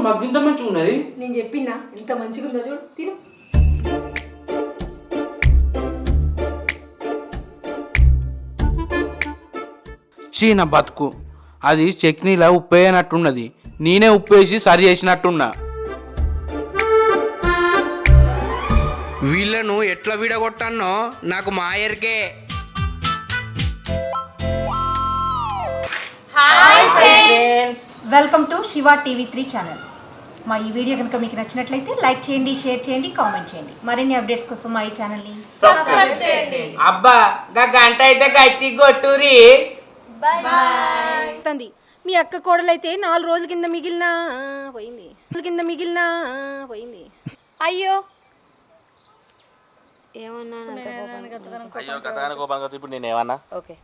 మగ్గింత మంచిగా ఉన్నది. నేను చెప్పినా ఎంత మంచిగా ఉందో చూడు, తిను. చీన బతుకు, అది చట్నీలా ఉప్పేయనట్టున్నది. నేనే ఉప్పేసి సరి చేసినట్టున్నా. వీళ్ళను ఎట్లా విడగొట్టానో నాకు మాయర్కే. Welcome to Shiva TV 3 channel. మా ఈ వీడియో కనుక మీకు నచ్చినట్లయితే లైక్ చేయండి, షేర్ చేయండి, కామెంట్ చేయండి. మరిన్ని అప్డేట్స్ కోసం మా ఈ ఛానల్ని సబ్స్క్రైబ్ చేయండి. అబ్బా గంట అయితే గట్టి కొట్టురి. తంది మీ అక్క కోడలైతే 4 రోజుల కింద మిగిలిన పోయింది. అయ్యో ఏమన్నా అయ్యో కథ కోపం ఇప్పుడు నేను ఏమన్నా ఓకే